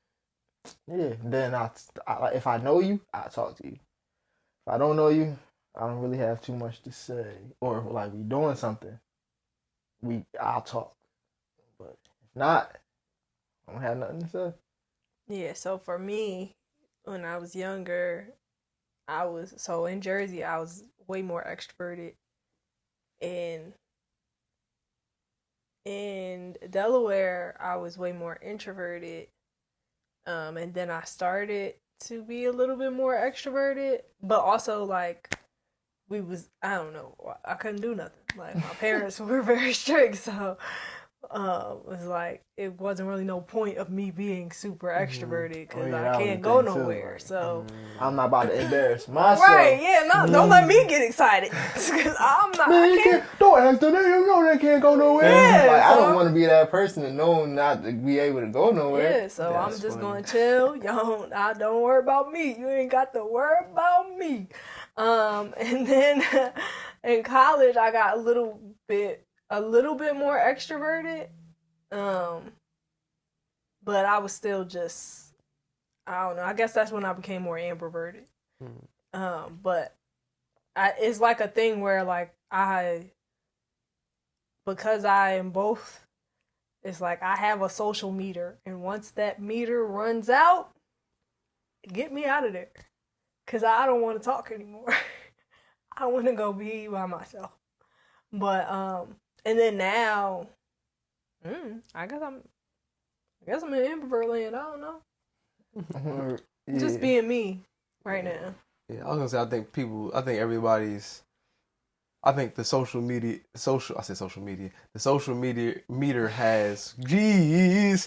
then I, if I know you, I'll talk to you. If I don't know you, I don't really have too much to say. Or like we doing something, I'll talk. But if not, I don't have nothing to say. Yeah, so for me, when I was younger, in Jersey, I was way more extroverted. And in Delaware, I was way more introverted. And then I started to be a little bit more extroverted, but also like I don't know, I couldn't do nothing. Like my parents were very strict, so it was like it wasn't really no point of me being super extroverted because I can't go nowhere. So I'm not about to embarrass myself. Right? Yeah, no, don't let me get excited because I'm not. Man, you can't. Don't ask them. You know they can't go nowhere. Yeah, like so, I don't want to be that person to know not to be able to go nowhere. Yeah, so I'm just gonna chill. Y'all, don't worry about me. You ain't got to worry about me. And then in college, I got a little bit more extroverted. But I was still just, I don't know. I guess that's when I became more ambiverted. But it's like a thing where like because I am both, it's like I have a social meter, and once that meter runs out, get me out of there. Cause I don't want to talk anymore. I want to go be by myself. But and then now, I guess I'm in introvert land. I don't know. Just being me right now. Yeah, I was gonna say I think the social media meter has the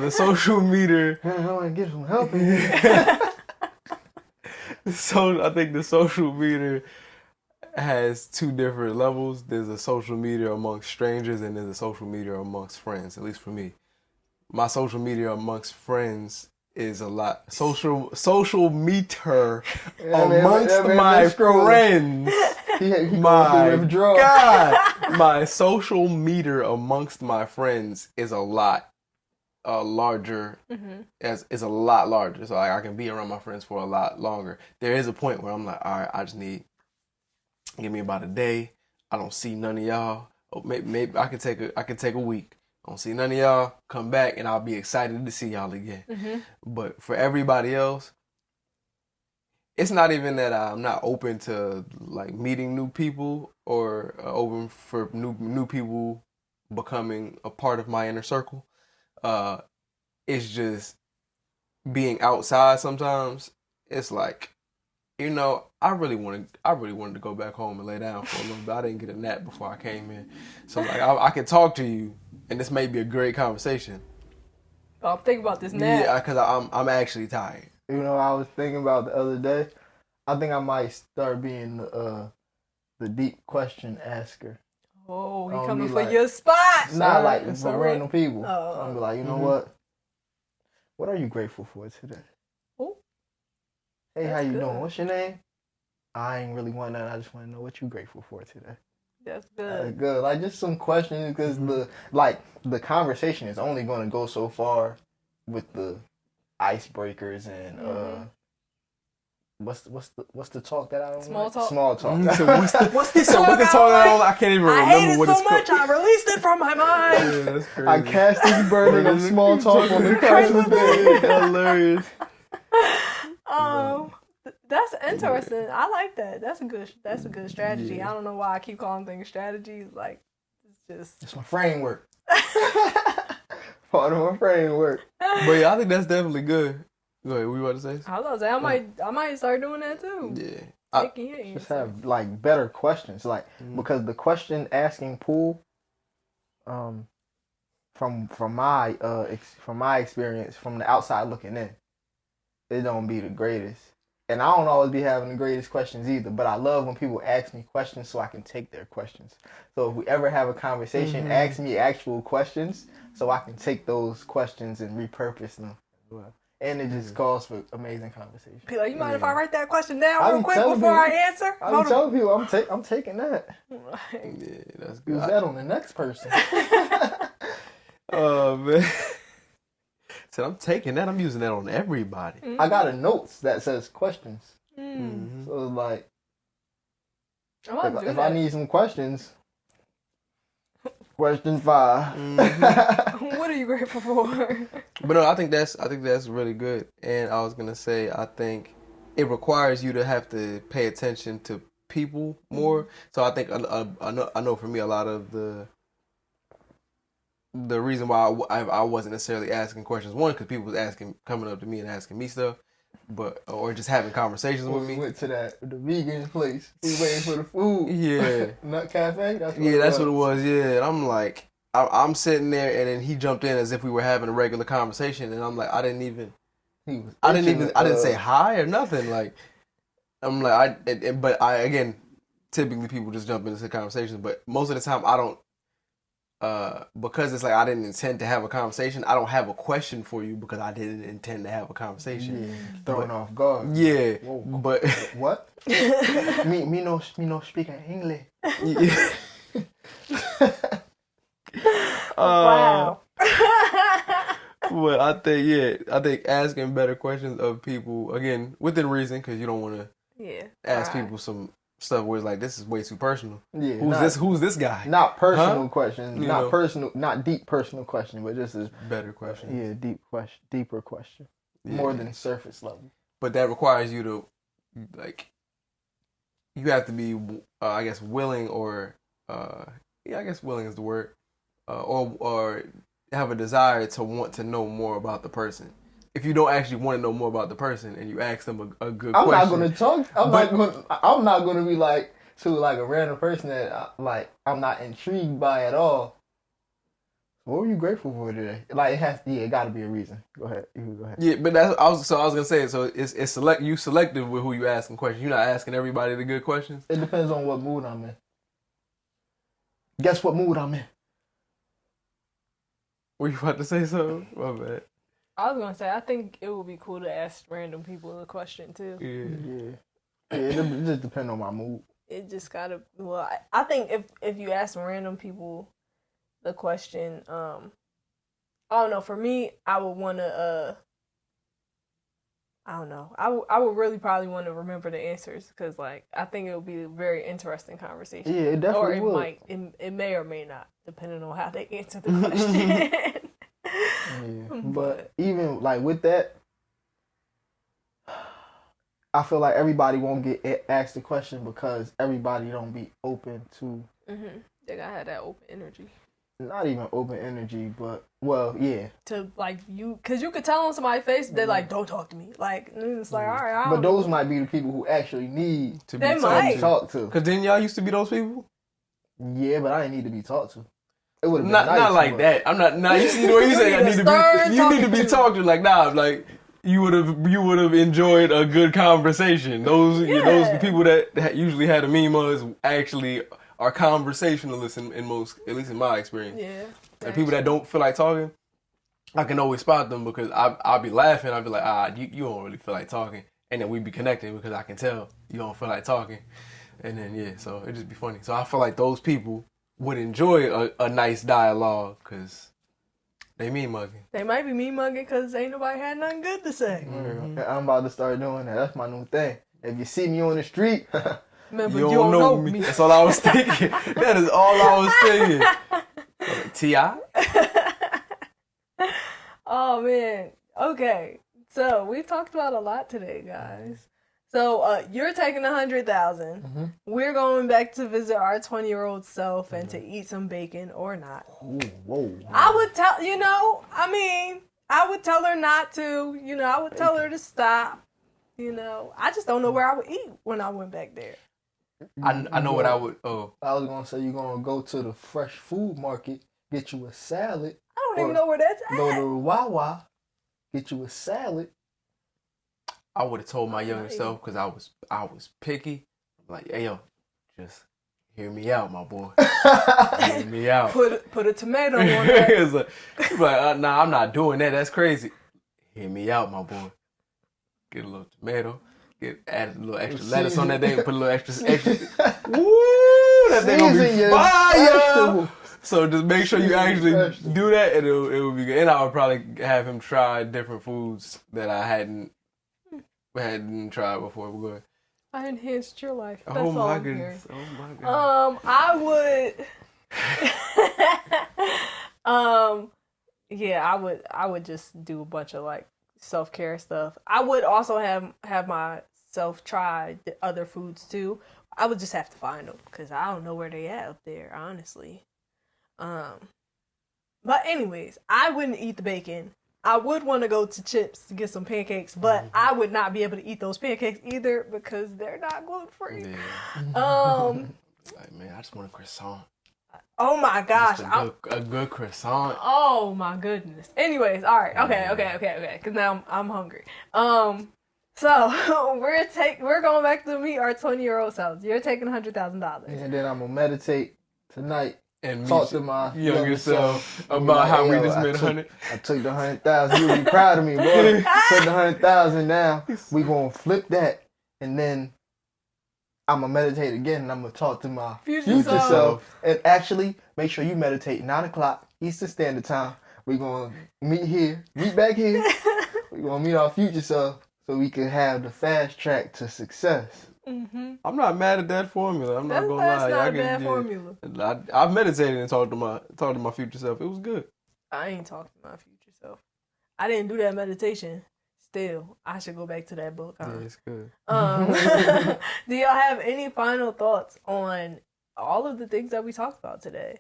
social meter. I want to get some help. So I think the social meter has two different levels. There's a social media amongst strangers and there's a social media amongst friends, at least for me. My social media amongst friends is a lot. Social meter amongst my friends. My God, my social meter amongst my friends is a lot larger. Is a lot larger. So I can be around my friends for a lot longer. There is a point where I'm like, all right, I just give me about a day. I don't see none of y'all. Oh, maybe I can take a week. I don't see none of y'all. Come back and I'll be excited to see y'all again. But for everybody else, it's not even that I'm not open to like meeting new people or open for new people becoming a part of my inner circle. It's just being outside sometimes. It's like, I really wanted to go back home and lay down for a little bit. I didn't get a nap before I came in. So like I can talk to you and this may be a great conversation. I'm thinking about this nap. Yeah, because I'm actually tired. I was thinking about the other day. I think I might start being the deep question asker. Oh, he coming for your spot. Not like for random people. So I'm like, you know what? What are you grateful for today? Oh, hey, how you doing? What's your name? I ain't really want that. I just want to know what you grateful for today. That's good. That's good. Like just some questions because the conversation is only going to go so far with the icebreakers and what's the talk that I don't Small like? talk. Small talk. So what's the talk I can't even remember I hate it what so it's much. called. I released it from my mind. Yeah, that's crazy. I cast this burden of small talk on the person's day. Hilarious. That's interesting. I like that. That's a good strategy. Yeah. I don't know why I keep calling things strategies. Like It's my framework. Part of my framework. But yeah, I think that's definitely good. Go ahead, what you about to say? I was gonna say I might start doing that too. Yeah. Just have like better questions, like because the question asking pool from my experience, from the outside looking in, it don't be the greatest. And I don't always be having the greatest questions either, but I love when people ask me questions so I can take their questions. So if we ever have a conversation, ask me actual questions so I can take those questions and repurpose them. And it just calls for amazing conversation. Be like, you mind if I write that question down I real be quick telling before people- I answer? I be telling people I'm taking that. Yeah, that's good. Use that on the next person. Oh man. Said I'm taking that. I'm using that on everybody. I got a notes that says questions. Mm-hmm. So it's like, I'm about to do if that. I need some questions, question 5. What are you grateful for? But no, I think that's really good. And I was gonna say, I think it requires you to have to pay attention to people more. So I think I know for me, a lot of the reason why I wasn't necessarily asking questions, one, because people was coming up to me and asking me stuff, or just having conversations with We me. went to the vegan place. We waiting for the food. Yeah. Nut Cafe. That's What it was. Yeah, and I'm like, I'm sitting there, and then he jumped in as if we were having a regular conversation, and I'm like, I didn't say hi or nothing. Like, I'm like, but again, typically people just jump into conversations, but most of the time I don't. Because it's like I didn't intend to have a conversation. I don't have a question for you because I didn't intend to have a conversation. Yeah, thrown off guard. Yeah, Whoa. but What? me no speaking English. Yeah. Wow. But I think asking better questions of people, again, within reason, because you don't want to ask people some stuff where it's like, this is way too personal. Yeah, Who's this guy? Not personal questions, You not know. personal, not deep personal question, but just as Better questions. yeah, deeper question, Yeah. more than surface level. But that requires you to, like, you have to be, I guess, willing, or I guess willing is the word, or have a desire to want to know more about the person. If you don't actually want to know more about the person and you ask them a good I'm question, not gonna talk. I'm not gonna be like to like a random person that I'm not intrigued by at all. What were you grateful for today? Like it got to be a reason. Go ahead. You go ahead. Yeah, but I was gonna say, so it's selective with who you asking questions. You're not asking everybody the good questions. It depends on what mood I'm in. Guess what mood I'm in? Were you about to say so? My bad. I was gonna say, I think it would be cool to ask random people a question too. Yeah. It just depends on my mood. It just gotta. Well, I think if you ask random people the question, I don't know. For me, I would want to. I don't know. I would really probably want to remember the answers because, like, I think it would be a very interesting conversation. Yeah, it definitely would. would. It may or may not, depending on how they answer the question. Yeah. But even like with that, I feel like everybody won't get asked the question because everybody don't be open to. Mm-hmm. They gotta have that open energy. Not even open energy, but well, yeah. To like you, cause you could tell on somebody's face they're like, "Don't talk to me." Like it's like, all right. But those might be the people who actually need To They be might. talked to. Because then y'all used to be those people. Yeah, but I didn't need to be talked to. It would have been Not nice, not like but that. I'm not. Nah, you see the way you say I need to be. You need to be talked to. Like nah, like you would have enjoyed a good conversation. Those the people that usually had a meme actually are conversationalists in most, at least in my experience. Yeah. And people that don't feel like talking, I can always spot them because I'll be laughing. I'll be like, you don't really feel like talking. And then we be connecting because I can tell you don't feel like talking. And then, so it just be funny. So I feel like those people would enjoy a nice dialogue because they mean mugging. They might be mean mugging because ain't nobody had nothing good to say. Mm-hmm. I'm about to start doing that. That's my new thing. If you see me on the street, Remember, you don't know me. That's all I was thinking. That is all I was thinking. T.I.? Oh, man. Okay. So, we've talked about a lot today, guys. So, you're taking 100,000. Mm-hmm. We're going back to visit our 20-year-old self and to eat some bacon or not. ooh, whoa. I would tell, I would tell her not to. I would tell her to stop. I just don't know where I would eat when I went back there. I know what I would. Oh, I was gonna say you're gonna go to the fresh food market get you a salad. I don't even know where that's Go at. to Wawa, get you a salad. I would have told my younger self because I was picky. Like, hey yo, just hear me out, my boy. Hear me out. Put a tomato on that. It's like, nah, I'm not doing that. That's crazy. Hear me out, my boy. Get a little tomato. Add a little extra lettuce on that thing. Put a little extra. Woo! That thing gonna be fire. So just make sure you actually do that, and it will be good. And I would probably have him try different foods that I hadn't tried before. We're good. I enhanced your life. That's Oh all my I'm goodness. hearing. Oh my god. I would yeah, I would just do a bunch of like self-care stuff. I would also have myself try the other foods too. I would just have to find them because I don't know where they at up there, honestly. But anyways, I wouldn't eat the bacon. I would want to go to Chips to get some pancakes, but I would not be able to eat those pancakes either because they're not gluten-free. Yeah. Like, man, I just want a croissant. Oh my gosh. Just a good croissant. Oh my goodness. Anyways, all right. Okay. Because now I'm hungry. So we're going back to meet our 20-year-old selves. You're taking $100,000. And then I'm gonna meditate tonight. And Talk to my younger self about how we just made 100. I took the 100,000. You'll be proud of me, boy. Took the 100,000. Now we gonna flip that, and then I'm gonna meditate again, and I'm gonna talk to my future self. And actually, make sure you meditate 9:00 Eastern Standard Time. We gonna meet back here. We gonna meet our future self so we can have the fast track to success. Mm-hmm. I'm not mad at that formula. I'm not gonna lie. That's not a bad formula. I've meditated and talked to my future self. It was good. I ain't talking to my future self. I didn't do that meditation. Still, I should go back to that book. Yeah, it's good. Do y'all have any final thoughts on all of the things that we talked about today?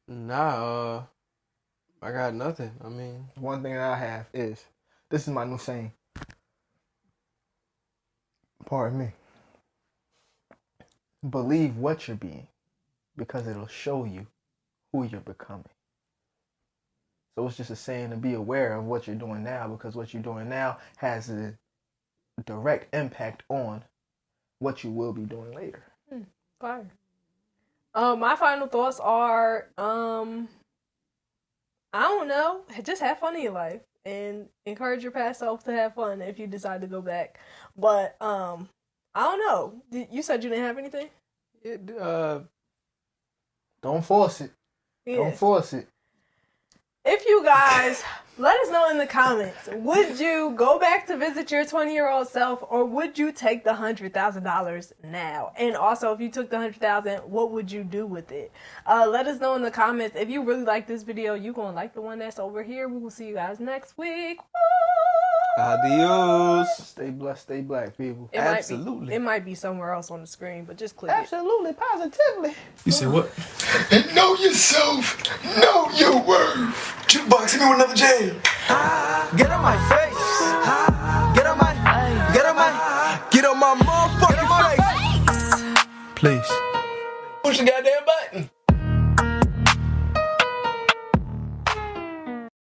Nah, I got nothing. I mean, one thing that I have is, this is my new saying. Pardon me. Believe what you're being, because it'll show you who you're becoming. So it's just a saying to be aware of what you're doing now, because what you're doing now has a direct impact on what you will be doing later. Fire. My final thoughts are, I don't know, just have fun in your life and encourage your past self to have fun if you decide to go back. But I don't know. You said you didn't have anything? Don't force it. Yeah. Don't force it. If you guys, let us know in the comments, would you go back to visit your 20-year-old self, or would you take the $100,000 now? And also, if you took the $100,000, what would you do with it? Let us know in the comments. If you really like this video, you're going to like the one that's over here. We will see you guys next week. Adios. Stay blessed, stay black, people. Absolutely. It might be somewhere else on the screen, but just click Absolutely, positively. You say what? Know yourself. Know your worth. Jukebox, hit me with another jam. Get on my face. Get on my motherfucking face. Please. Push the goddamn